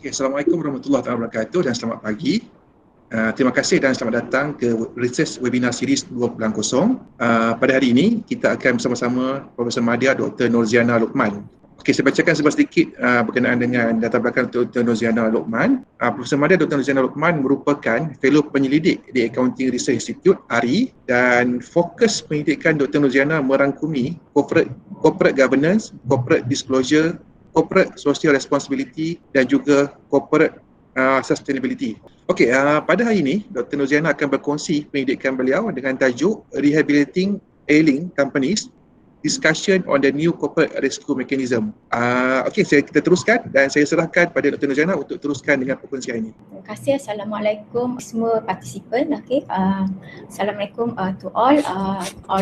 Assalamualaikum warahmatullahi wabarakatuh dan selamat pagi. Terima kasih dan selamat datang ke Research Webinar Series 2.0. Pada hari ini, kita akan bersama-sama Profesor Madya Dr. Norziana Lokman. Saya bacakan sedikit berkenaan dengan data belakang Dr. Norziana Lokman. Profesor Madya Dr. Norziana Lokman merupakan Fellow Penyelidik di Accounting Research Institute, ARI, dan fokus penyelidikan Dr. Norziana merangkumi corporate governance, corporate disclosure, corporate social responsibility dan juga corporate sustainability. Pada hari ini, Dr. Norziana akan berkongsi pendidikan beliau dengan tajuk Rehabilitating Ailing Companies, Discussion on the New Corporate Rescue Mechanism. Kita teruskan dan saya serahkan pada Dr. Norziana untuk teruskan dengan perkongsian ini. Terima kasih. Assalamualaikum semua partisipan. Assalamualaikum to all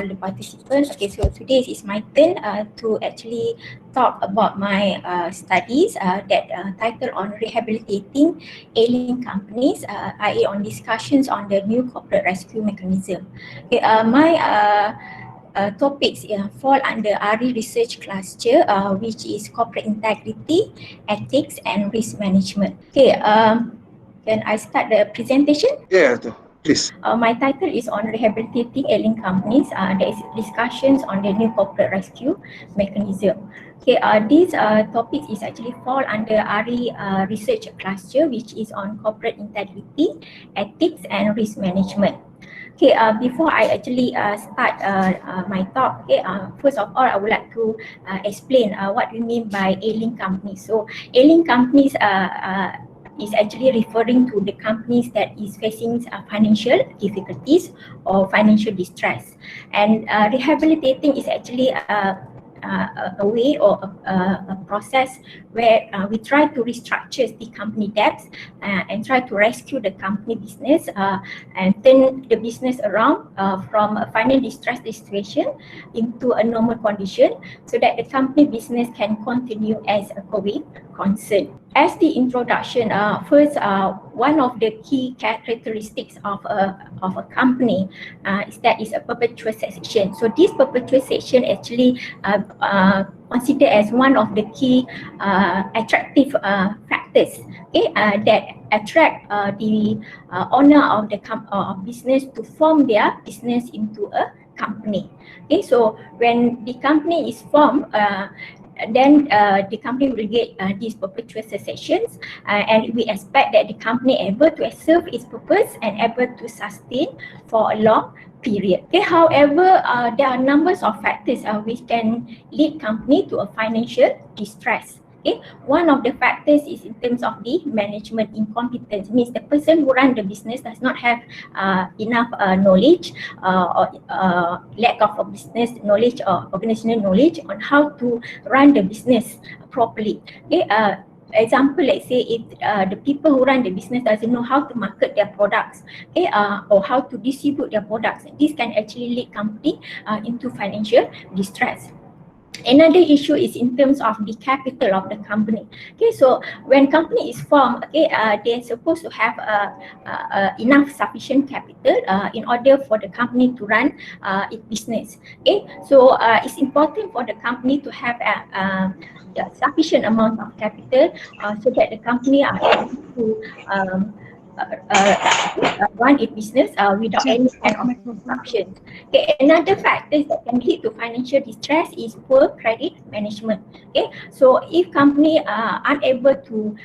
the participants. So today is my turn to actually talk about my studies that title on Rehabilitating Ailing Companies, i.e. on discussions on the new corporate rescue mechanism. My topics fall under ARI research cluster, which is corporate integrity, ethics and risk management. Can I start the presentation? Yeah, please. My title is on Rehabilitating Ailing Companies. There is discussions on the new corporate rescue mechanism. These topics is actually fall under ARI research cluster, which is on corporate integrity, ethics and risk management. Before I actually start my talk, first of all, I would like to explain what we mean by ailing companies. So, ailing companies is actually referring to the companies that is facing financial difficulties or financial distress. And rehabilitating is actually a way or a process where we try to restructure the company debts and try to rescue the company business and turn the business around from a financial distress situation into a normal condition so that the company business can continue as a going concern. As the introduction, first, one of the key characteristics of a company is that it's a perpetual succession. So this perpetual succession actually considered as one of the key attractive factors that attract the owner of the business to form their business into a company. So when the company is formed, then the company will get these perpetual successions and we expect that the company able to serve its purpose and able to sustain for a long period. However, there are numbers of factors which can lead company to a financial distress. One of the factors is in terms of the management incompetence, means the person who run the business does not have enough knowledge or lack of business knowledge or organizational knowledge on how to run the business properly. Example, let's say if the people who run the business doesn't know how to market their products or how to distribute their products, this can actually lead company into financial distress. Another issue is in terms of the capital of the company. So when company is formed, they're supposed to have enough sufficient capital in order for the company to run its business. So it's important for the company to have a sufficient amount of capital so that the company are able to run its business without any kind of disruption. Another factor that can lead to financial distress is poor credit management. So if company are unable to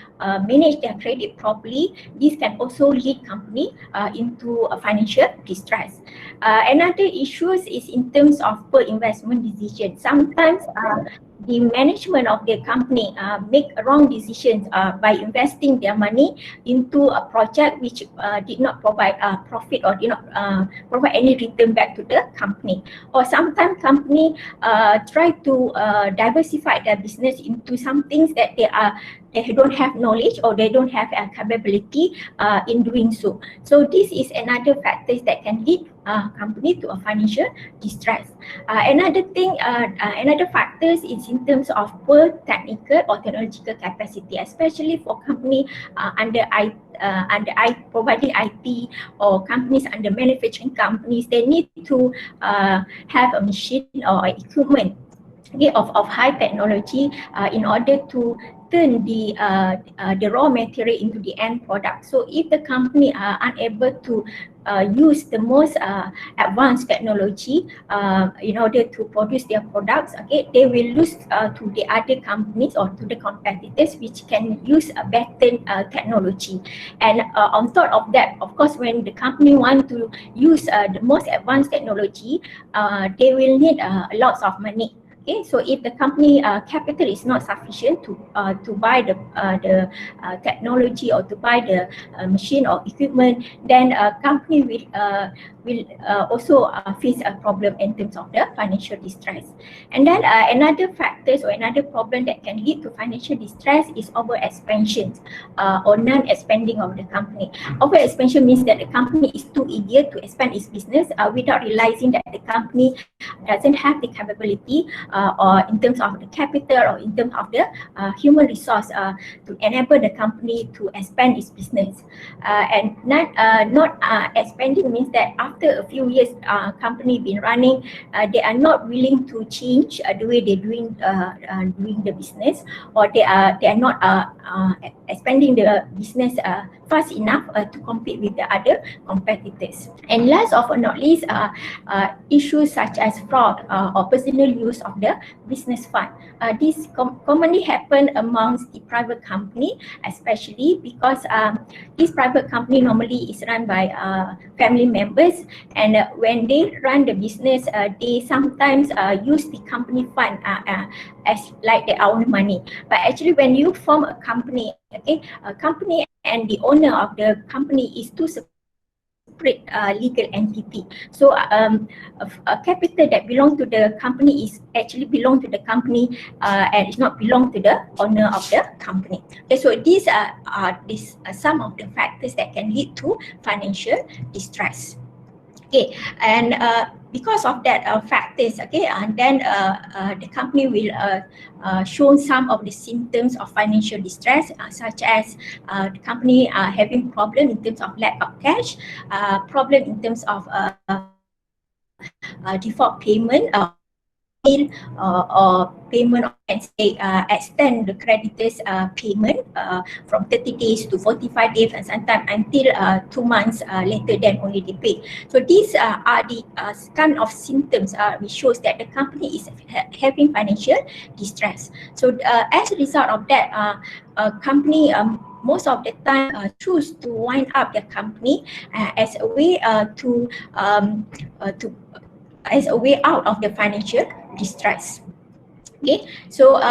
manage their credit properly, this can also lead company into a financial distress. Another issue is in terms of poor investment decision. Sometimes the management of the company make wrong decisions by investing their money into a project which did not provide profit or did not provide any return back to the company. Or sometimes company try to diversify their business into some things that they don't have knowledge or they don't have capability in doing so. So this is another factors that can lead company to a financial distress. Another factors is in terms of poor technical or technological capacity, especially for company providing IT or companies under manufacturing companies. They need to have a machine or equipment of high technology in order to turn the raw material into the end product. So if the company are unable to use the most advanced technology in order to produce their products, okay, they will lose to the other companies or to the competitors which can use a better technology. And on top of that, of course, when the company want to use the most advanced technology, they will need lots of money. Okay, so if the company capital is not sufficient to buy the technology or to buy the machine or equipment, then company will also face a problem in terms of the financial distress. And then another factors or another problem that can lead to financial distress is over expansion or non-expanding of the company. Over expansion means that the company is too eager to expand its business without realizing that the company doesn't have the capability or in terms of the capital or in terms of the human resource to enable the company to expand its business. And not expanding means that after a few years company been running, they are not willing to change the way they're doing the business, or they are not expanding the business fast enough to compete with the other competitors. And last but not least, issues such as fraud or personal use of the business fund. This commonly happen amongst the private company, especially because this private company normally is run by family members, and when they run the business, they sometimes use the company fund as like their own money. But actually, when you form a company, okay, a company and the owner of the company is two separate legal entity. So a capital that belong to the company is actually belong to the company and it's not belong to the owner of the company. Okay, so these are some of the factors that can lead to financial distress. Okay, and because of that factors, okay, and then the company will show some of the symptoms of financial distress, such as the company having problem in terms of lack of cash, problem in terms of default payment, or payment, and say extend the creditors payment from 30 days to 45 days and sometimes until 2 months later, then only they pay. So these are the kind of symptoms which shows that the company is having financial distress. So as a result of that, company most of the time choose to wind up their company as a way as a way out of the financial distress. Okay, so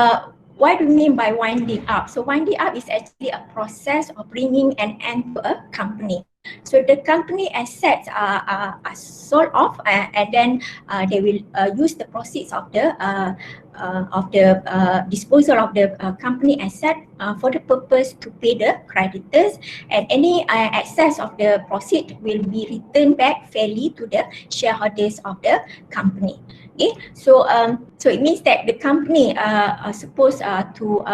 what do we mean by winding up? So winding up is actually a process of bringing an end to a company. So the company assets are sold off, and then they will use the proceeds of the disposal of the company asset for the purpose to pay the creditors, and any excess of the proceed will be returned back fairly to the shareholders of the company. Okay, so so it means that the company are supposed to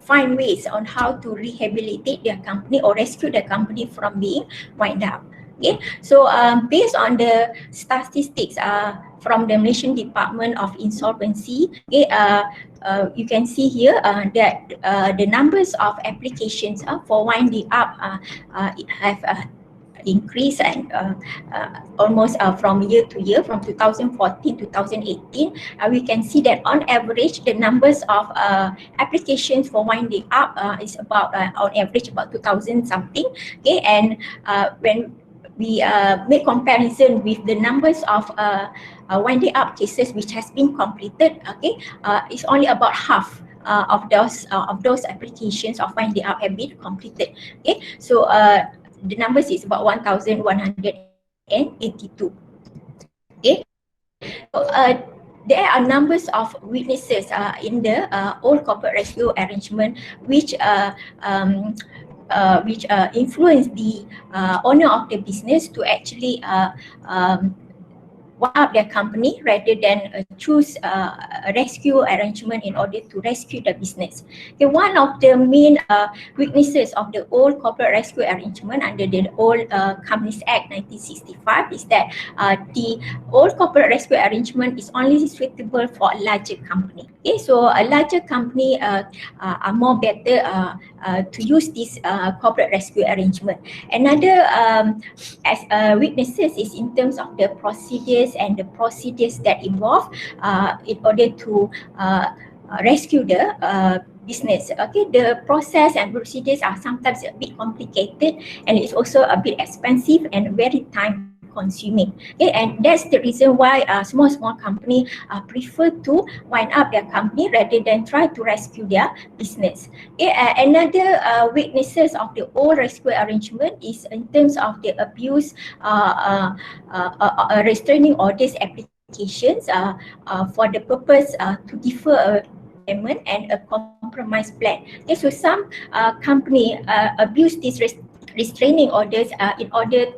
find ways on how to rehabilitate their company or rescue the company from being wind up. Okay, so based on the statistics from the Malaysian Department of Insolvency, okay, you can see here that the numbers of applications for winding up have increase and almost from year to year, from 2014 to 2018, we can see that on average the numbers of applications for winding up is about on average about 2,000 something. Okay, and when we make comparison with the numbers of winding up cases which has been completed, okay, it's only about half of those applications of winding up have been completed. Okay, so the numbers is about 1,182. Okay, so there are numbers of witnesses in the old corporate rescue arrangement which influence the owner of the business to actually wind up their company rather than choose a rescue arrangement in order to rescue the business. Okay, one of the main weaknesses of the old corporate rescue arrangement under the old Companies Act 1965 is that the old corporate rescue arrangement is only suitable for a larger company. Okay, so a larger company are more better to use this corporate rescue arrangement. Another weaknesses is in terms of the procedures and the procedures that involve in order to rescue the business. Okay, the process and procedures are sometimes a bit complicated, and it's also a bit expensive and very time consuming. Okay, and that's the reason why small company prefer to wind up their company rather than try to rescue their business. Okay, another weaknesses of the old rescue arrangement is in terms of the abuse restraining orders applications for the purpose to defer payment and a compromise plan. Okay, so some company abuse these restraining orders in order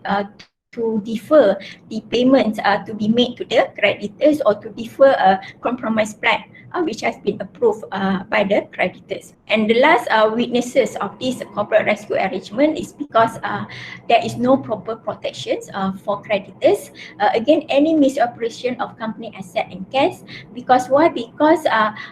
to defer the payments to be made to the creditors or to defer a compromise plan which has been approved by the creditors. And the last weaknesses of this corporate rescue arrangement is because there is no proper protections for creditors against any misoperation of company asset and cash. Because why? Because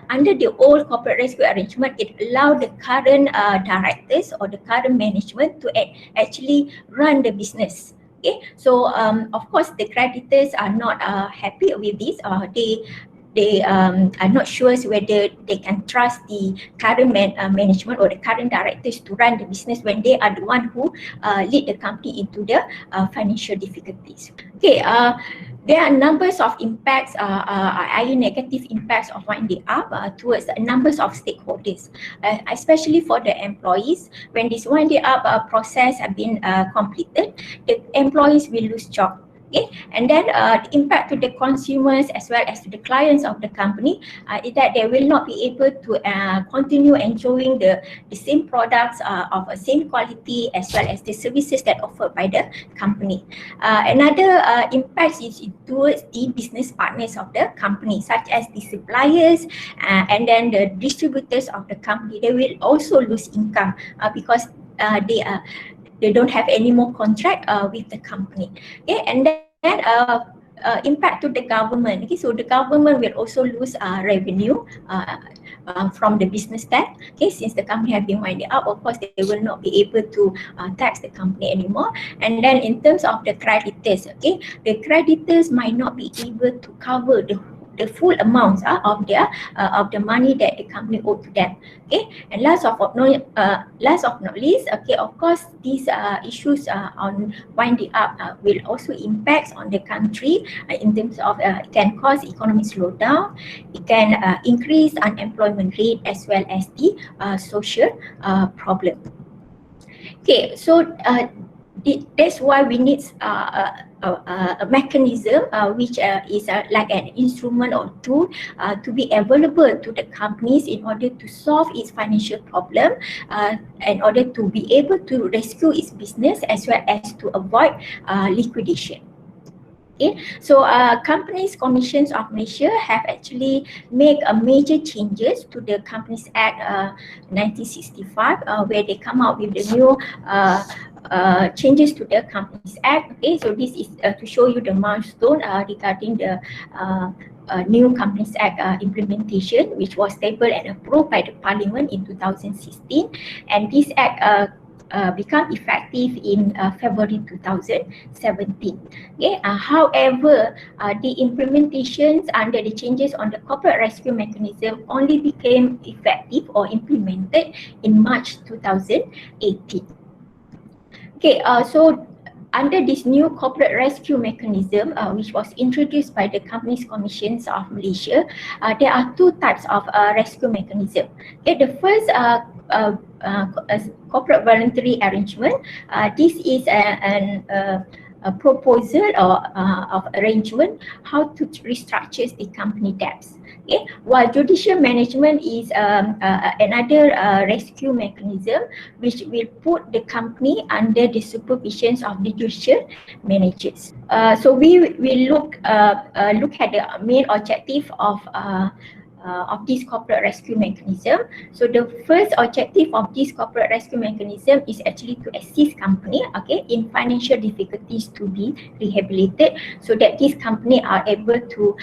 under the old corporate rescue arrangement, it allowed the current directors or the current management to actually run the business. Okay, so of course the creditors are not happy with this. They are not sure whether they can trust the current management or the current directors to run the business when they are the one who lead the company into the financial difficulties. Okay, there are numbers of impacts, negative impacts of winding up towards numbers of stakeholders, especially for the employees. When this winding up process has been completed, the employees will lose job. Okay, and then the impact to the consumers as well as to the clients of the company is that they will not be able to continue enjoying the same products of a same quality as well as the services that offered by the company. Another impact is towards the business partners of the company, such as the suppliers and then the distributors of the company. They will also lose income because they don't have any more contract with the company. Okay, and then impact to the government. Okay, so the government will also lose revenue from the business tax. Okay, since the company have been winding up, of course they will not be able to tax the company anymore. And then in terms of the creditors, okay, the creditors might not be able to cover the full amounts of the money that the company owed to them. Okay, and last of not least, okay, of course these issues on winding up will also impact on the country in terms of it can cause economic slowdown, it can increase unemployment rate as well as the social problem. Okay, so that's why we need a mechanism which is like an instrument or tool to be available to the companies in order to solve its financial problem, in order to be able to rescue its business as well as to avoid liquidation. Okay, so Companies Commissions of Malaysia have actually made major changes to the Companies Act 1965 where they come out with the new changes to the Companies Act. Okay, so this is to show you the milestone regarding the new Companies Act implementation, which was tabled and approved by the Parliament in 2016, and this act become effective in February 2017. Okay. However, the implementations under the changes on the corporate rescue mechanism only became effective or implemented in March 2018. Okay, so under this new corporate rescue mechanism, which was introduced by the Companies Commissions of Malaysia, there are two types of rescue mechanism. Okay, the first corporate voluntary arrangement. This is proposal or of arrangement how to restructure the company debts. Okay, while judicial management is another rescue mechanism which will put the company under the supervision of the judicial managers. So we will look at the main objective of this corporate rescue mechanism. So the first objective of this corporate rescue mechanism is actually to assist company, okay, in financial difficulties to be rehabilitated, so that these company are able to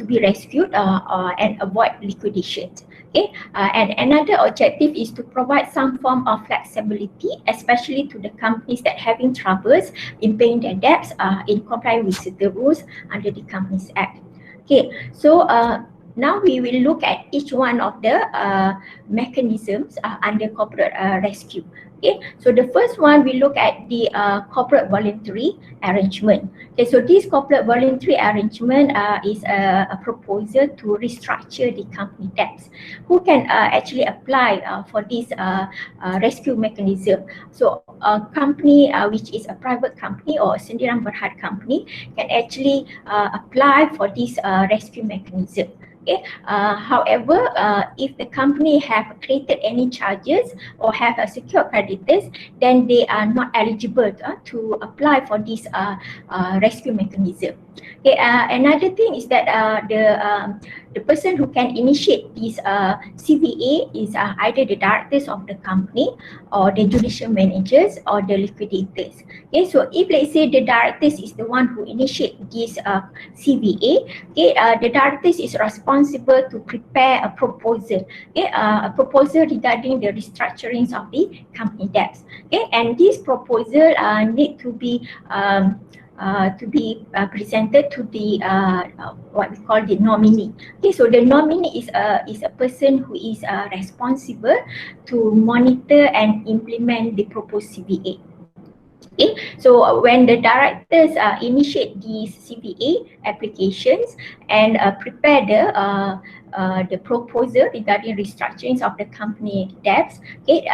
be rescued and avoid liquidation. Okay, and another objective is to provide some form of flexibility, especially to the companies that having troubles in paying their debts in compliance with the rules under the Companies Act. Okay, so now we will look at each one of the mechanisms under corporate rescue. Okay, so the first one we look at the corporate voluntary arrangement. Okay, so this corporate voluntary arrangement is a proposal to restructure the company debts. Who can actually apply for this rescue mechanism? So a company which is a private company or a sendirian berhad company can actually apply for this rescue mechanism. Okay. However, if the company have created any charges or have a secure creditors, then they are not eligible to apply for this rescue mechanism. Okay. Another thing is that the person who can initiate this CVA is either the directors of the company or the judicial managers or the liquidators. Okay. So if let's say the directors is the one who initiate this CVA, okay, the directors is responsible to prepare a proposal, okay, a proposal regarding the restructuring of the company debts. Okay, and this proposal need to be presented to the what we call the nominee. Okay, so the nominee is a person who is responsible to monitor and implement the proposed CVA. Okay, so when the directors initiate these CVA applications and prepare the proposal regarding restructuring of the company debts, okay,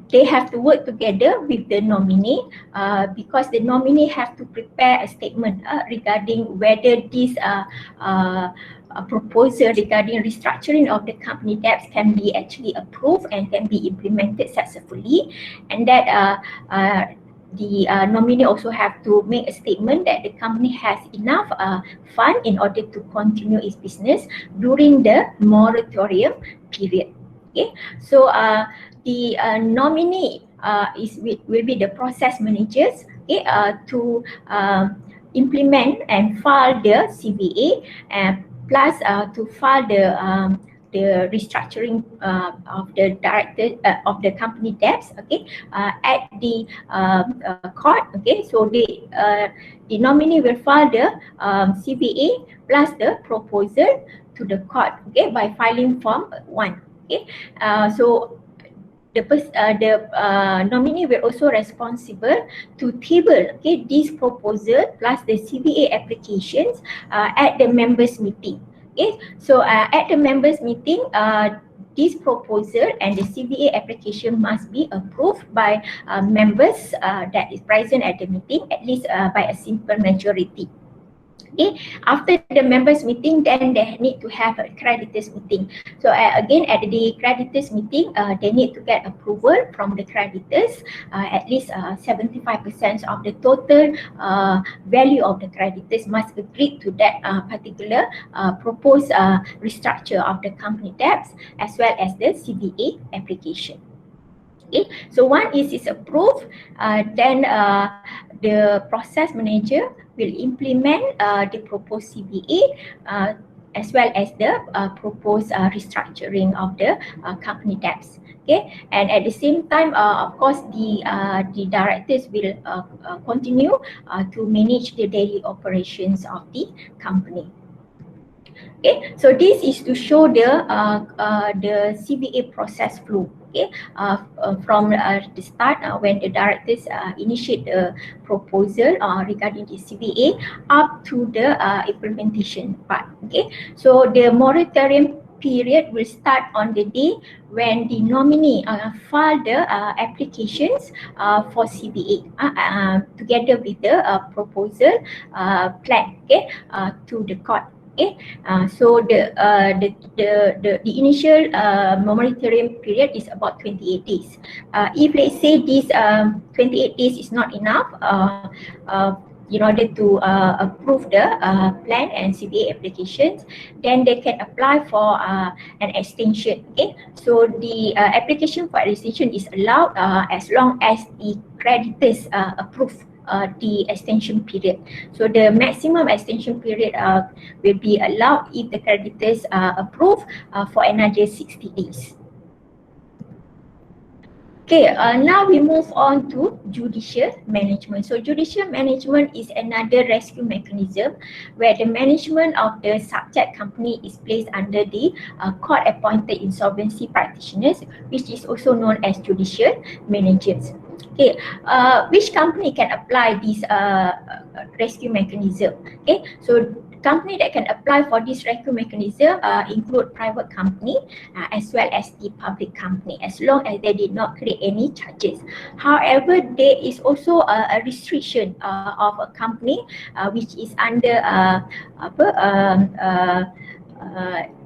they have to work together with the nominee because the nominee have to prepare a statement regarding whether this a proposal regarding restructuring of the company debts can be actually approved and can be implemented successfully, and that the nominee also have to make a statement that the company has enough fund in order to continue its business during the moratorium period. Okay, so the nominee will be the process managers, okay, to implement and file the CVA and plus to file the restructuring of the director of the company debts, okay, at the court. Okay, so the nominee will file the CVA plus the proposal to the court, okay, by filing Form 1. Okay, so the nominee will also responsible to table, okay, this proposal plus the CVA applications at the members meeting. Okay, so at the members meeting, this proposal and the CVA application must be approved by members that is present at the meeting, at least by a simple majority. Okay, after the members meeting, then they need to have a creditors meeting. So again, at the creditors meeting, they need to get approval from the creditors, at least 75% of the total value of the creditors must agree to that particular proposed restructure of the company debts as well as the CVA application. Okay, so once it is approved, then the process manager will implement the proposed CVA as well as the proposed restructuring of the company debts. Okay, and at the same time, of course, the directors will continue to manage the daily operations of the company. Okay, so this is to show the CVA process flow. Okay, from the start when the directors initiate the proposal regarding the CVA up to the implementation part. Okay, so the moratorium period will start on the day when the nominee file the applications for CBA together with the proposal plan, to the court. Okay, so the initial moratorium period is about 28 days. If let's say this 28 days is not enough in order to approve the plan and CBA applications, then they can apply for an extension. Okay, so the application for extension is allowed as long as the creditors approve the extension period. So the maximum extension period will be allowed if the creditors approve for another 60 days. Okay, now we move on to judicial management. So judicial management is another rescue mechanism where the management of the subject company is placed under the court-appointed insolvency practitioners, which is also known as judicial managers. Okay, which company can apply this rescue mechanism? Okay, so company that can apply for this rescue mechanism include private company as well as the public company, as long as they did not create any charges. However, there is also a restriction of a company which is under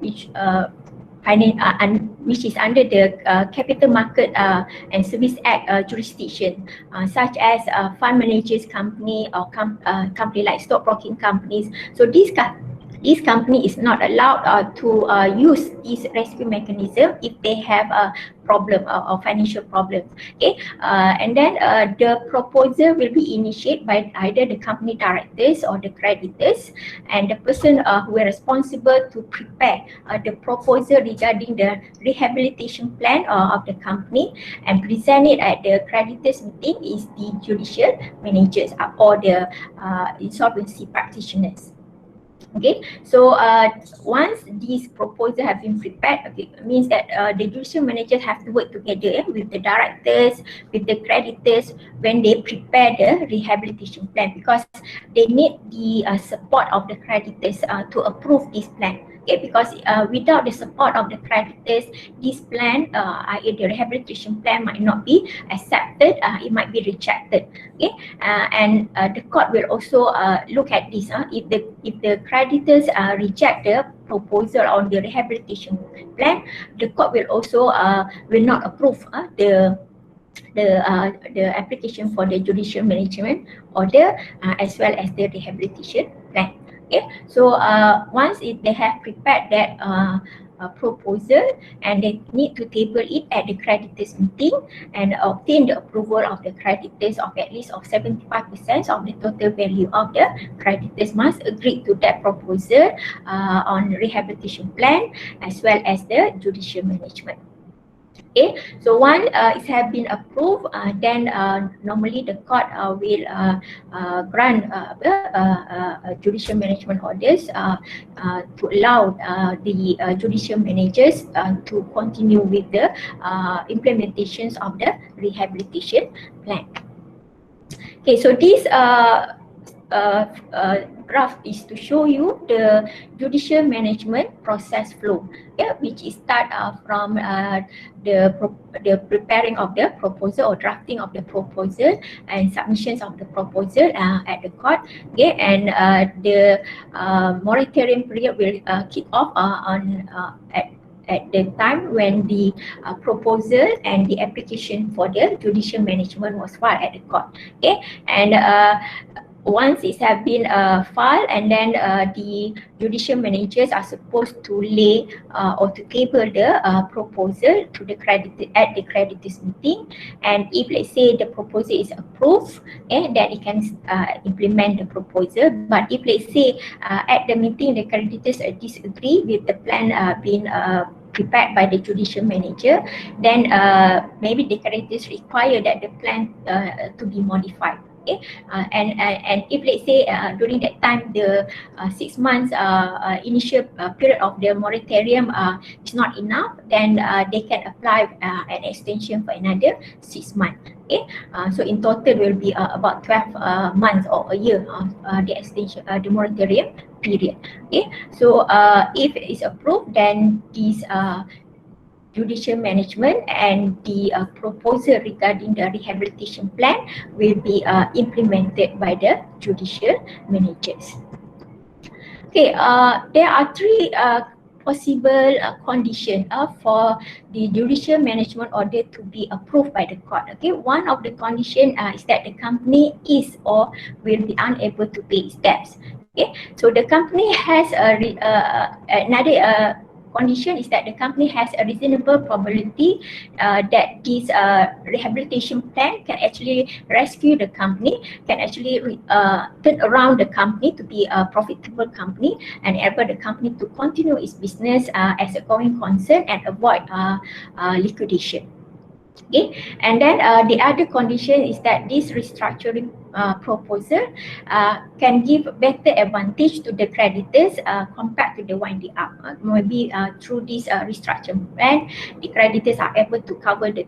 which is under the Capital Market and Service Act jurisdiction, such as fund managers company or company like stockbroking companies. So this company is not allowed to use this rescue mechanism if they have a problem or financial problems. Okay, and then the proposal will be initiated by either the company directors or the creditors, and the person who are responsible to prepare the proposal regarding the rehabilitation plan of the company and present it at the creditors meeting is the judicial managers or the insolvency practitioners. Okay, so once these proposals have been prepared, okay, it means that the judicial managers have to work together with the directors, with the creditors when they prepare the rehabilitation plan, because they need the support of the creditors to approve this plan. Okay, because without the support of the creditors, this plan, the rehabilitation plan might not be accepted, it might be rejected. Okay, and the court will also look at this. If the creditors reject the proposal on the rehabilitation plan, the court will also will not approve the application for the judicial management order as well as the rehabilitation plan. Okay, so once they have prepared that proposal, and they need to table it at the creditors meeting and obtain the approval of the creditors of at least of 75% of the total value of the creditors must agree to that proposal on rehabilitation plan as well as the judicial management. Okay, so once it has been approved, then normally the court will grant judicial management orders to allow the judicial managers to continue with the implementations of the rehabilitation plan. Okay, so this graph is to show you the judicial management process flow, which is start from the preparing of the proposal or drafting of the proposal and submissions of the proposal at the court. Okay, and the moratorium period will kick off at the time when the proposal and the application for the judicial management was filed at the court. Okay, and once it has been filed, and then the judicial managers are supposed to lay or to table the proposal to the creditor at the creditors meeting. And if let's say the proposal is approved, then it can implement the proposal. But if let's say at the meeting the creditors disagree with the plan being prepared by the judicial manager, then maybe the creditors require that the plan to be modified. Okay, and if let's say during that time the 6 months initial period of the moratorium is not enough, then they can apply an extension for another 6 months. Okay, so in total will be about 12 months or a year the extension, the moratorium period. Okay, so if it is approved, then this judicial management and the proposal regarding the rehabilitation plan will be implemented by the judicial managers. Okay, there are three possible conditions for the judicial management order to be approved by the court. Okay, one of the conditions is that the company is or will be unable to pay its debts. Okay, so the company has another condition is that the company has a reasonable probability that this rehabilitation plan can actually rescue the company, can actually turn around the company to be a profitable company and enable the company to continue its business as a going concern and avoid liquidation. Okay, and then the other condition is that this restructuring proposal can give better advantage to the creditors compared to the winding up. Maybe through this restructuring plan, the creditors are able to cover the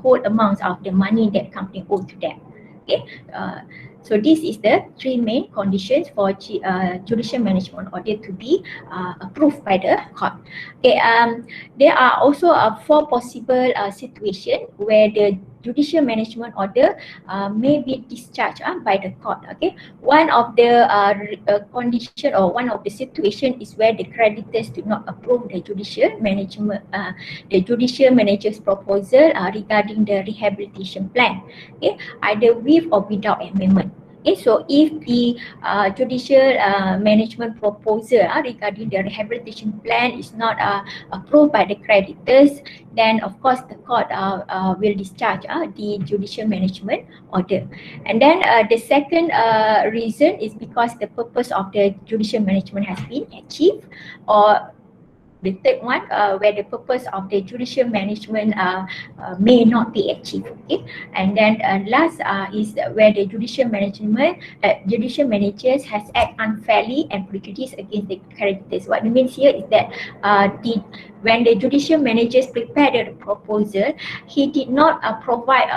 whole amount of the money that company owed to them. Okay, so this is the three main conditions for judicial management order to be approved by the court. Okay, there are also four possible situations where the judicial management order may be discharged by the court. Okay, one of the condition or one of the situation is where the creditors do not approve the judicial management, the judicial manager's proposal regarding the rehabilitation plan. Okay, either with or without amendment. Okay, so if the judicial management proposal regarding the rehabilitation plan is not approved by the creditors, then of course the court will discharge the judicial management order. And then the second reason is because the purpose of the judicial management has been achieved, or the third one, where the purpose of the judicial management may not be achieved. Okay, and then last is where the judicial management, judicial managers has acted unfairly and prejudice against the creditors. What it means here is that when the judicial managers prepared the proposal, he did not provide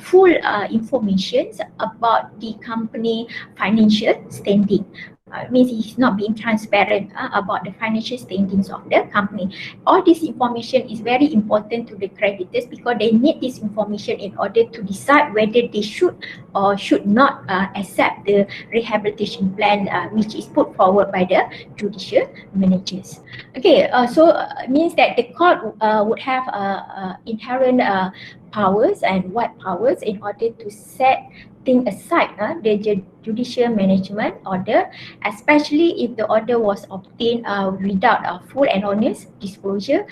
full information about the company financial standing. Means he's not being transparent about the financial standings of the company. All this information is very important to the creditors because they need this information in order to decide whether they should or should not accept the rehabilitation plan which is put forward by the judicial managers. Okay, so means that the court would have inherent powers and wide powers in order to set things aside the judicial management order, especially if the order was obtained without full and honest disclosure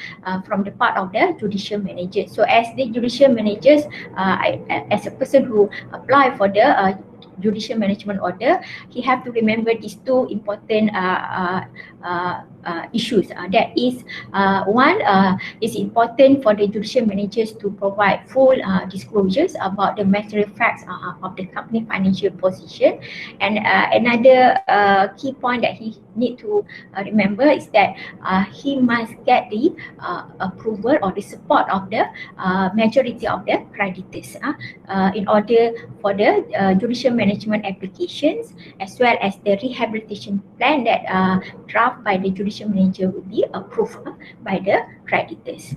from the part of the judicial manager. So as the judicial managers, as a person who apply for the judicial management order, he have to remember these two important issues. That is, one, it's important for the judicial managers to provide full disclosures about the material facts of the company financial position. And another key point that he need to remember is that he must get the approval or the support of the majority of the creditors in order for the judicial management applications as well as the rehabilitation plan that draft by the judicial manager will be approved by the creditors.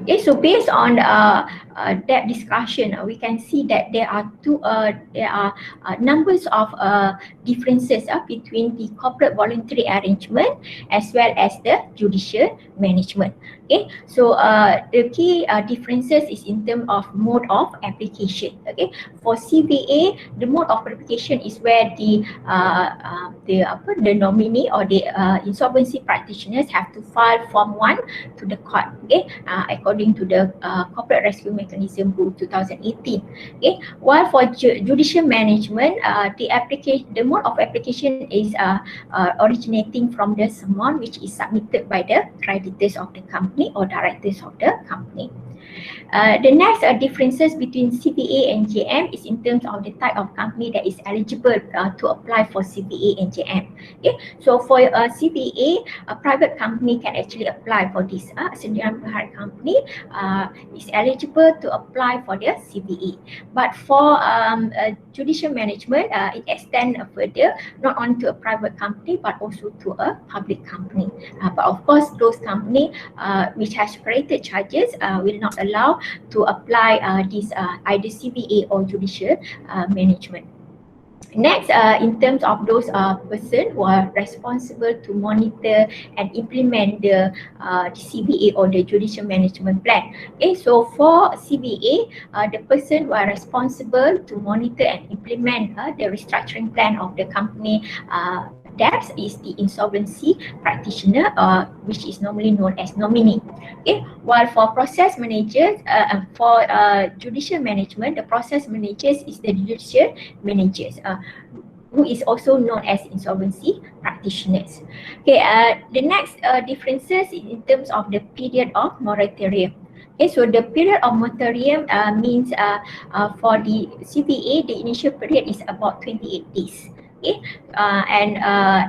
Okay, so based on that discussion, we can see that there are numbers of differences between the corporate voluntary arrangement as well as the judicial management. Okay, so the key differences is in terms of mode of application. Okay, for CVA, the mode of application is where the nominee or the insolvency practitioners have to file Form 1 to the court. Okay, according to the Corporate Rescue Mechanism Rule 2018. Okay, while for judicial management, the mode of application is originating from the summon which is submitted by the creditors of the company or directors of the company. The next differences between CVA and JM is in terms of the type of company that is eligible to apply for CVA and JM. Okay, so for CVA, a private company can actually apply for this. Sendirian Perhara company company is eligible to apply for the CBA. But for judicial management, it extends further, not only to a private company but also to a public company. But of course, those companies which has created charges will not allow to apply this either CBA or judicial management. Next, in terms of those person who are responsible to monitor and implement the CBA or the judicial management plan. Okay, so for CBA, the person who are responsible to monitor and implement the restructuring plan of the company debts is the insolvency practitioner, which is normally known as nominee. Okay, while for process managers, for judicial management, the process managers is the judicial managers, who is also known as insolvency practitioners. Okay, the next differences in terms of the period of moratorium. Okay, so the period of moratorium means for the CBA, the initial period is about 28 days. Okay, and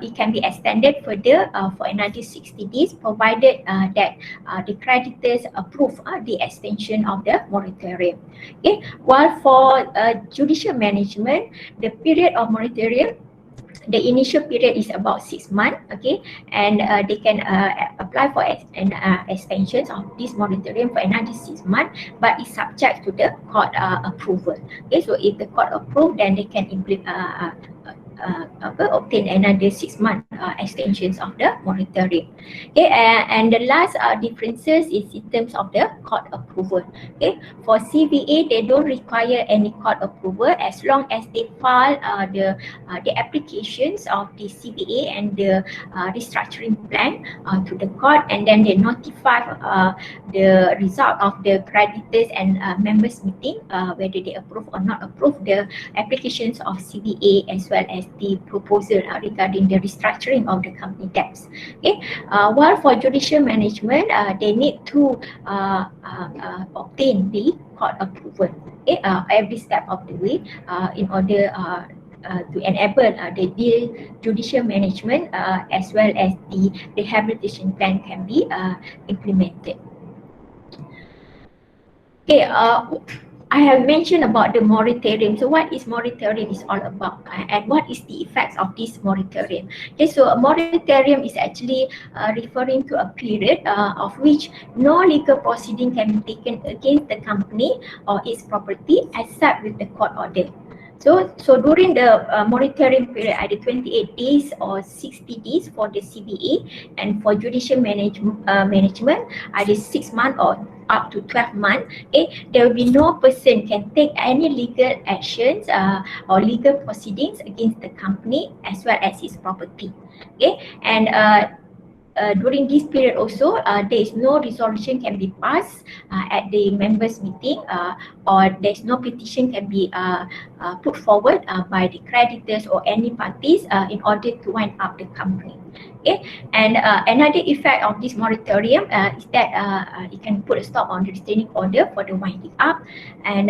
it can be extended further for another 60 days, provided that the creditors approve the extension of the moratorium. Okay, while for judicial management, the period of moratorium, the initial period is about 6 months, okay, and they can apply for an extensions of this moratorium for another 6 months, but it's subject to the court approval. Okay, so if the court approve, then they can obtain another 6 month extensions of the moratorium. Okay, and the last differences is in terms of the court approval. Okay, for CBA, they don't require any court approval as long as they file the applications of the CBA and the restructuring plan to the court, and then they notify the result of the creditors and members meeting, whether they approve or not approve the applications of CBA as well as the proposal regarding the restructuring of the company debts. Okay, while for judicial management, they need to obtain the court approval, okay, every step of the way, in order to enable the judicial management as well as the rehabilitation plan can be implemented. Okay, I have mentioned about the moratorium. So what is moratorium is all about, and what is the effects of this moratorium? Okay, so a moratorium is actually referring to a period of which no legal proceeding can be taken against the company or its property except with the court order. So during the moratorium period, either 28 days or 60 days for the CBA, and for judicial management, either 6 months or up to 12 months, okay, there will be no person can take any legal actions or legal proceedings against the company as well as its property. Okay, and during this period also, there is no resolution can be passed at the members meeting, or there is no petition can be put forward by the creditors or any parties in order to wind up the company. Okay, and another effect of this moratorium is that it can put a stop on the restraining order for the winding up, and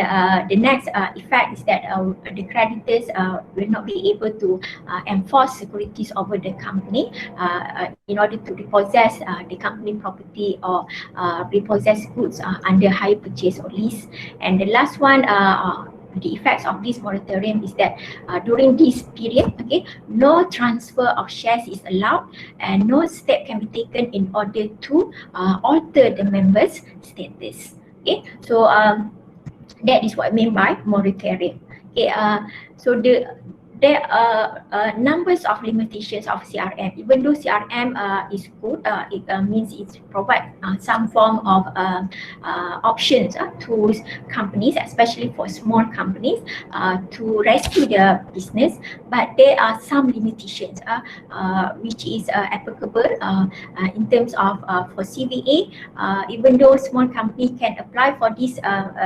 the next effect is that the creditors will not be able to enforce securities over the company in order to repossess the company property or repossess goods under hire purchase or lease. And the last one, the effects of this moratorium is that during this period, okay, no transfer of shares is allowed and no step can be taken in order to alter the members' status. Okay, so that is what I mean by moratorium. Okay, so there are numbers of limitations of CRM. Even though CRM is good, it means it provides some form of options to companies, especially for small companies, to rescue their business. But there are some limitations which is applicable in terms of for CVA. Even though small company can apply for this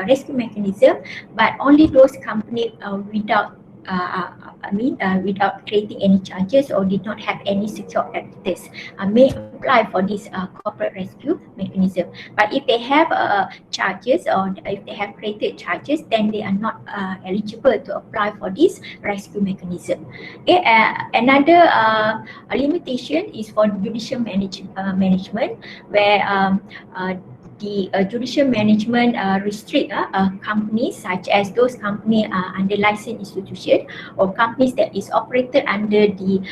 rescue mechanism, but only those companies without without creating any charges or did not have any secured creditors may apply for this corporate rescue mechanism. But if they have charges or if they have created charges, then they are not eligible to apply for this rescue mechanism. Okay, another limitation is for judicial management, where the judicial management restrict companies such as those companies under licensed institution or companies that is operated under the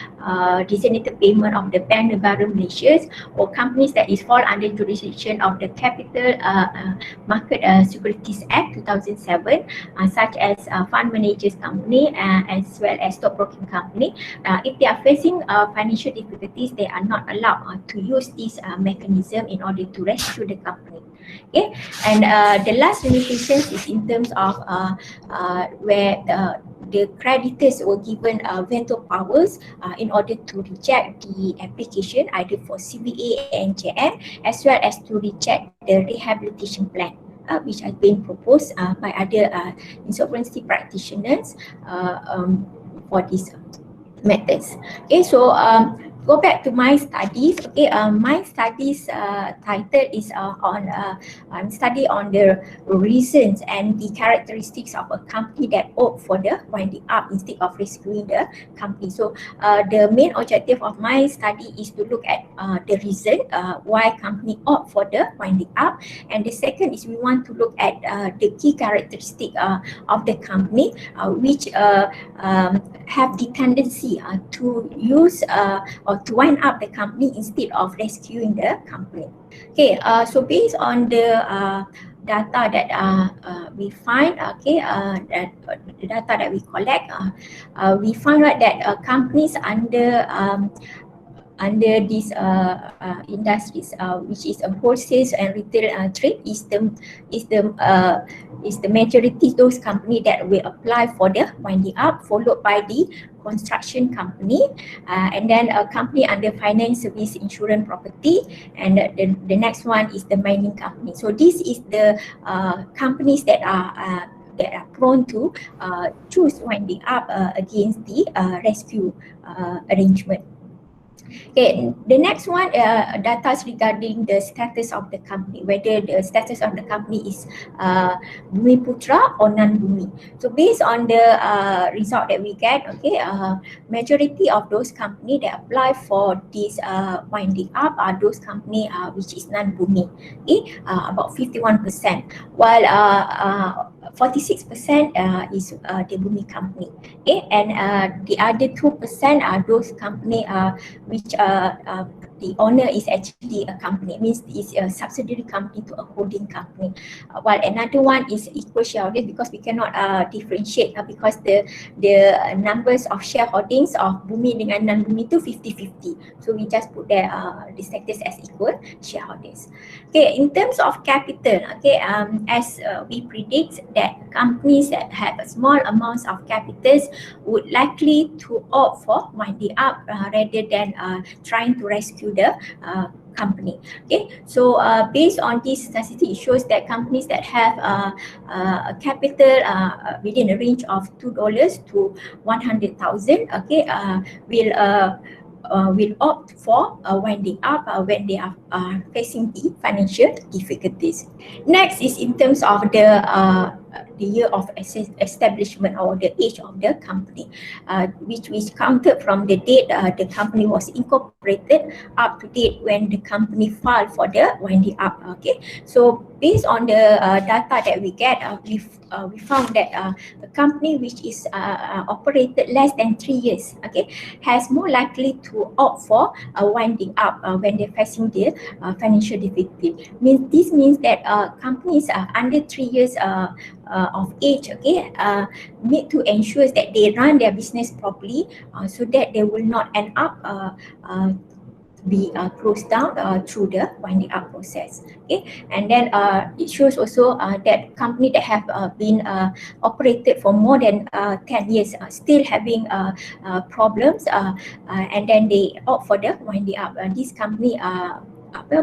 designated payment of the Bank Negara Malaysia, or companies that is fall under jurisdiction of the Capital Market Securities Act 2007, such as fund managers company as well as stockbroking company. If they are facing financial difficulties, they are not allowed to use this mechanism in order to rescue the company. Okay, and the last limitation is in terms of where the creditors were given veto powers in order to reject the application either for CBA and JM, as well as to reject the rehabilitation plan, which has been proposed by other insolvency practitioners for these methods. Okay, so go back to my studies. Okay, my studies title is I'm study on the reasons and the characteristics of a company that opt for the winding up instead of rescuing the company. So the main objective of my study is to look at the reason why company opt for the winding up, and the second is we want to look at the key characteristic of the company which have the tendency to use or to wind up the company instead of rescuing the company. Okay, so based on the data that we find, okay, the data that we collect, we found out that companies under these industries, which is a wholesale and retail trade, is the majority those company that will apply for the winding up, followed by the construction company, and then a company under finance, service, insurance, property, and the next one is the mining company. So this is the companies that are prone to choose winding up against the rescue arrangement. Okay, the next one data regarding the status of the company, whether the status of the company is Bumi Putra or non-Bumi. So based on the result that we get, okay, majority of those companies that apply for this winding up are those company which is non-Bumi, okay, about 51%, while 46% is the Bumi company, okay, and the other 2% are those company which the owner is actually a company, means it's a subsidiary company to a holding company, while another one is equal shareholders, because we cannot differentiate because the numbers of shareholdings of Bumi dengan non-Bumi tu 50-50, so we just put there the status as equal shareholders. Okay, in terms of capital, okay, as we predict that companies that have a small amounts of capitals would likely to opt for winding up rather than trying to rescue the company. Okay, so based on this statistic, it shows that companies that have a capital within a range of $2 to 100,000, okay, will opt for winding up when they are facing the financial difficulties. Next is in terms of the year of establishment or the age of the company, which is counted from the date the company was incorporated up to date when the company filed for the winding up. Okay, so based on the data that we get, we found that a company which is operated less than 3 years, okay, has more likely to opt for winding up when they're facing the financial difficulty. This means that companies under 3 years of age, okay, need to ensure that they run their business properly so that they will not end up be closed down through the winding up process. Okay, and then it shows also that company that have been operated for more than 10 years still having problems, and then they opt for the winding up. This company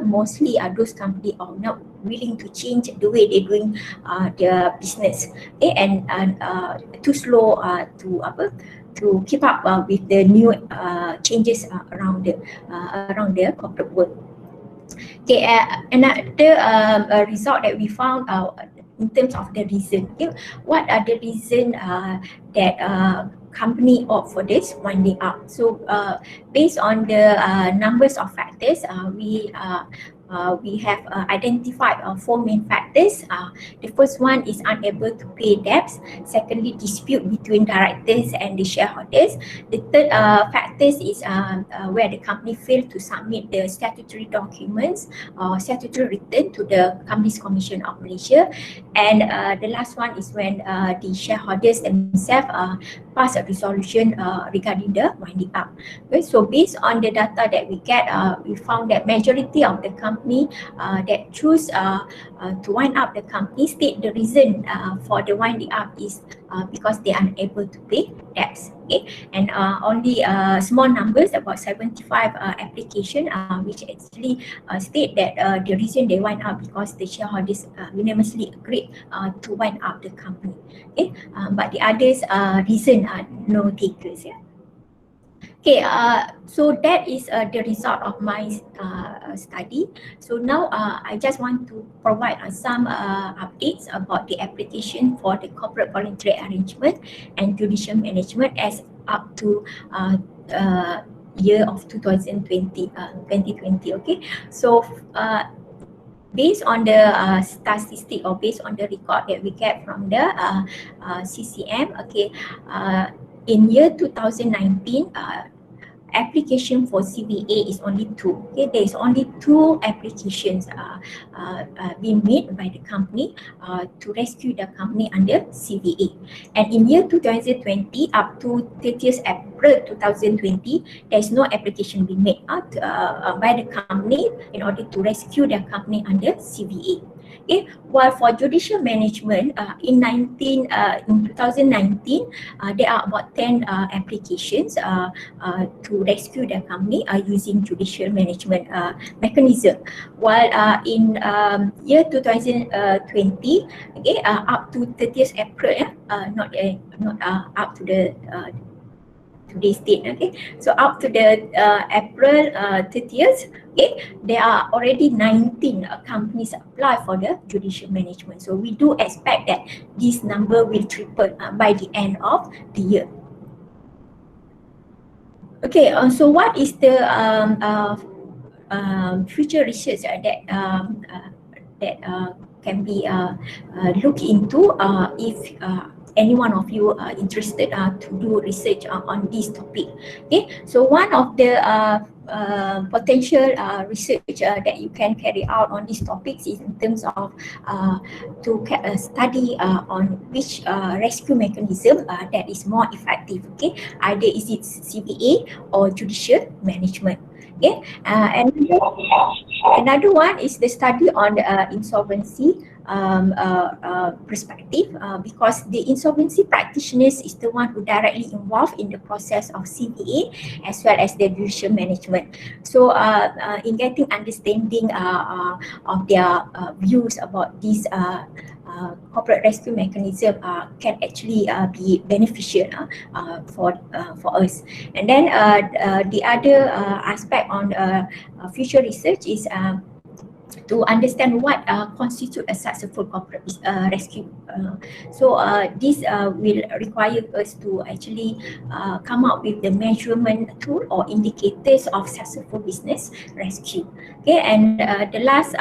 mostly those companies are not willing to change the way they're doing their business, okay, and too slow to keep up with the new changes around the corporate world. Okay, another result that we found in terms of the reason. Okay, what are the reason that company opt for this winding up? So based on the numbers of factors, we we have identified 4 main factors. The first one is unable to pay debts. Secondly, dispute between directors and the shareholders. The third factors is where the company failed to submit the statutory documents or statutory return to the Companies Commission of Malaysia. And the last one is when the shareholders themselves pass a resolution regarding the winding up. Okay, so based on the data that we get, we found that majority of the company that choose to wind up the company state the reason for the winding up is because they are unable to pay debts. Okay, and only small numbers, about 75 application, which actually state that the reason they wind up because the shareholders unanimously agreed to wind up the company. Okay, but the others reason are no takers. Yeah. Okay, so that is the result of my study. So now I just want to provide some updates about the application for the corporate voluntary arrangement and judicial management as up to year of 2020. Okay, so based on the statistic or based on the record that we get from the CCM, okay, in year 2019, application for CVA is only 2. Okay, there is only 2 applications being made by the company to rescue the company under CVA. And in year 2020 up to 30th April 2020, there is no application being made by the company in order to rescue the company under CVA. Okay, while for judicial management in 2019, there are about 10 applications to rescue the company using judicial management mechanism. While in year 2020, okay, up to 30th April, not up to the today's date. Okay, so up to the April 30th, okay, there are already 19 companies apply for the judicial management. So we do expect that this number will triple by the end of the year. Okay, so what is the future research that can be looked into if any one of you are interested to do research on this topic? Okay, so one of the potential research that you can carry out on these topics is in terms of to study on which rescue mechanism that is more effective. Okay, either is it CVA or judicial management. Okay, and another one is the study on the insolvency perspective, because the insolvency practitioners is the one who directly involved in the process of CVA as well as the judicial management. So in getting understanding of their views about this corporate rescue mechanism can actually be beneficial for us. And then the other aspect on future research is to understand what constitute a successful corporate rescue. So this will require us to actually come up with the measurement tool or indicators of successful business rescue. Okay, and the last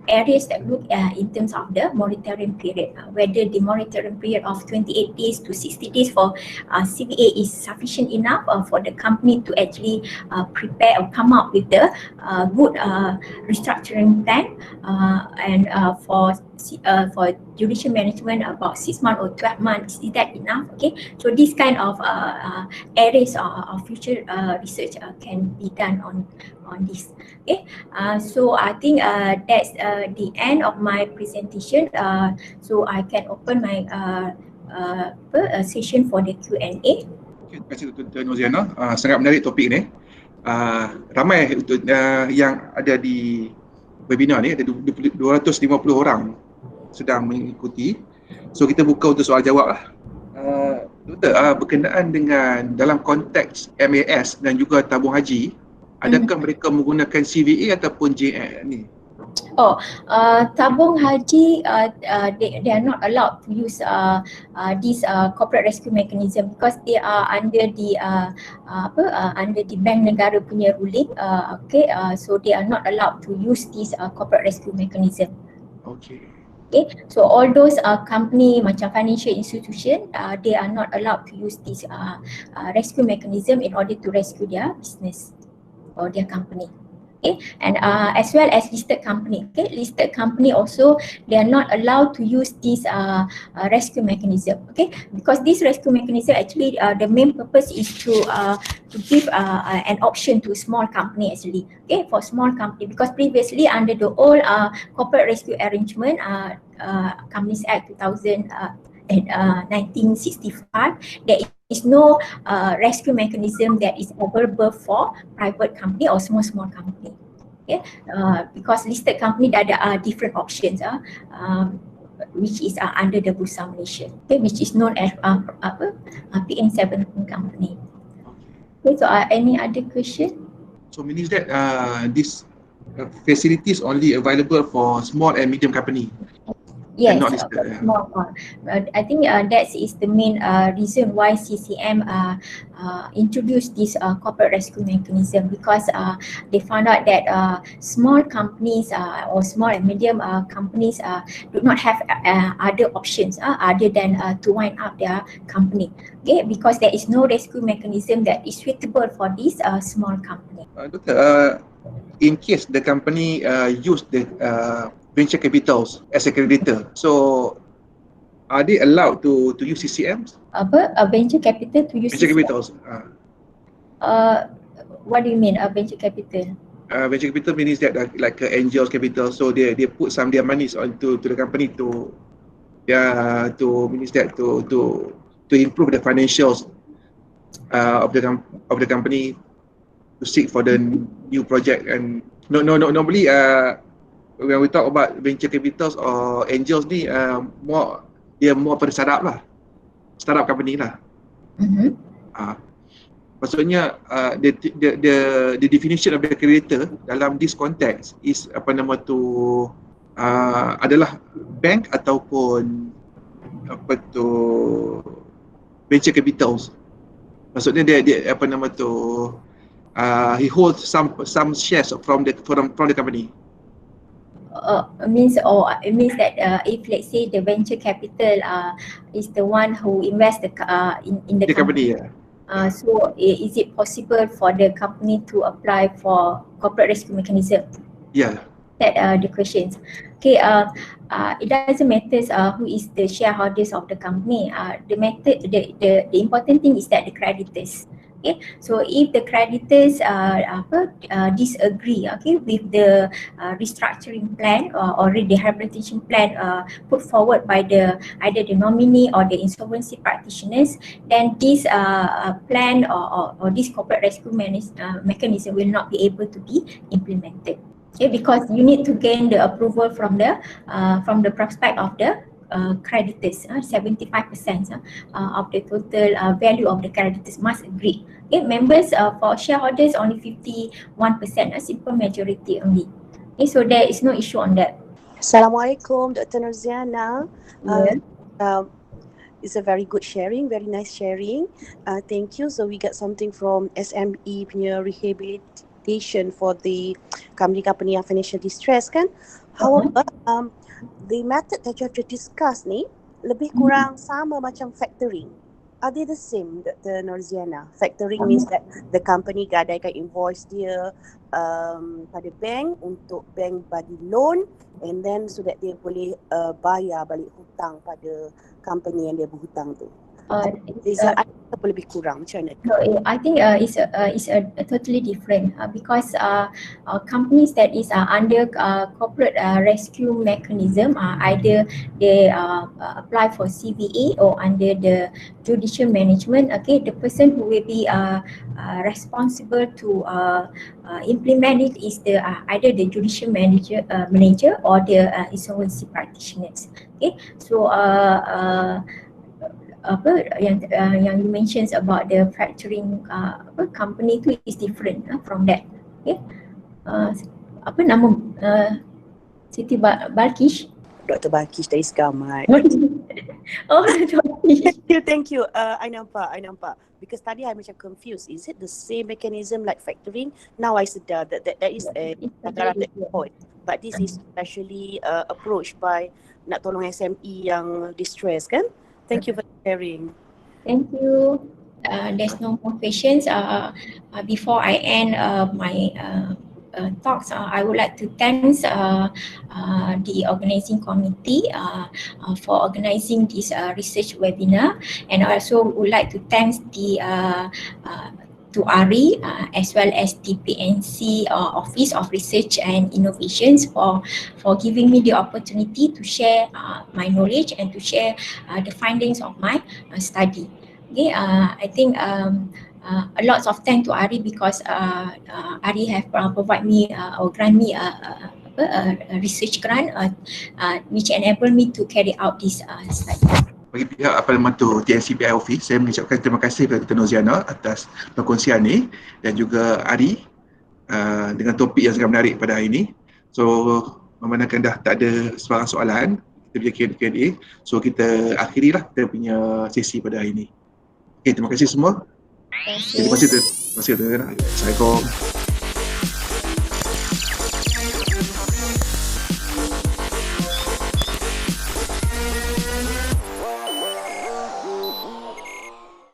areas that look in terms of the moratorium period, whether the moratorium period of 28 days to 60 days for CVA is sufficient enough for the company to actually prepare or come up with the good restructuring plan, and for judicial management about 6 months or 12 months, is that enough? Okay, so this kind of areas of future research can be done on this. Okay, so I think that's the end of my presentation. So I can open my session for the Q&A. Okay, terima kasih Dr. Norziana. Sangat menarik topik ni. Ramai yang ada di webinar ni, ada 250 orang sedang mengikuti. So kita buka untuk soal jawab lah. Doktor, berkenaan dengan dalam konteks MAS dan juga tabung haji, adakah mereka menggunakan CVA ataupun JN ni? Tabung haji, they are not allowed to use this corporate rescue mechanism because they are under the under the Bank Negara punya ruling. So they are not allowed to use this corporate rescue mechanism. Okay. Okay, so all those company macam financial institution, they are not allowed to use this rescue mechanism in order to rescue their business or their company. Okay, and as well as listed company. Okay, listed company also, they are not allowed to use this rescue mechanism. Okay, because this rescue mechanism actually the main purpose is to give an option to small company actually. Okay, for small company, because previously under the old corporate rescue arrangement, Companies Act 1965, there is no rescue mechanism that is available for private company or small company. Okay, because listed company there are different options which is under the Bursa Malaysia, okay, which is known as PN17 company. Okay, so any other question? So means that this facilities only available for small and medium company. Yes, Not listed. small one. I think that is the main reason why CCM introduced this corporate rescue mechanism, because they found out that small companies or small and medium companies do not have other options other than to wind up their company. Okay, because there is no rescue mechanism that is suitable for this small company. Doctor, in case the company use the venture capitals as a creditor, so are they allowed to use CCMs? Venture capital to use Venture capitals. What do you mean venture capital? Venture capital means that like angels capital, so they put some their monies onto the company to means that to improve the financials of the company, to seek for the new project. And normally when we talk about venture capitals or angels ni more pada startup company lah. Maksudnya the definition of the creditor dalam this context is adalah bank ataupun venture capitals. Maksudnya dia he holds some shares from the company. It means that if let's say the venture capital is the one who invests in the company. So is it possible for the company to apply for corporate rescue mechanism? Yeah. That the questions. Okay, it doesn't matter who is the shareholders of the company. The important thing is that the creditors. Okay, so if the creditors disagree, okay, with the restructuring plan or rehabilitation plan put forward by either the nominee or the insolvency practitioners, then this plan or this corporate rescue mechanism will not be able to be implemented. Okay, because you need to gain the approval from the prospect of the creditors. 75% of the total value of the creditors must agree. Okay, members for shareholders only 51%, a simple majority only. Okay, so there is no issue on that. Assalamualaikum, Dr. Norziana. It's a very good sharing, very nice sharing. Thank you. So we got something from SME punya rehabilitation for the company yang financial distress kan. However, the method that you have to discuss ni lebih kurang sama macam factoring. Are they the same, Dr. Norziana? Factoring means that the company gadaikan invoice dia pada bank untuk bank bagi loan, and then so that dia boleh bayar balik hutang pada company yang dia berhutang tu. Lebih kurang macam mana? No, I think it's totally different because companies that is under corporate rescue mechanism, either they apply for CVA or under the judicial management. Okay, the person who will be responsible to implement it is either the judicial manager or the insolvency practitioners. Okay, so yang you mentions about the factoring company tu is different from that. Okay, Siti Balkish. Dr. Balkish dari Sekamat. Oh, Dr. Balkish. Thank you. I nampak. Because tadi I macam confused. Is it the same mechanism like factoring? Now I sedar that is a targeted point. But this is specially approached by nak tolong SME yang distress kan? Thank you for sharing. Thank you. There's no more questions. Before I end my talks, I would like to thank the organizing committee for organizing this research webinar, and I also would like to thank the to ARI as well as the PNC Office of Research and Innovations for giving me the opportunity to share my knowledge and to share the findings of my study. Okay, I think a lot of thanks to Ari because Ari have provide me or grant me a research grant which enable me to carry out this study. Bagi pihak Apel Mantu TNCPI Office, saya mengucapkan terima kasih kepada Dr. Norziana atas perkongsian ini dan juga Ari dengan topik yang sangat menarik pada hari ini. So, memandangkan dah tak ada soalan, kita punya Q&A. So, kita akhirilah kita punya sesi pada hari ini. Okay, terima kasih semua. Terima kasih. Assalamualaikum.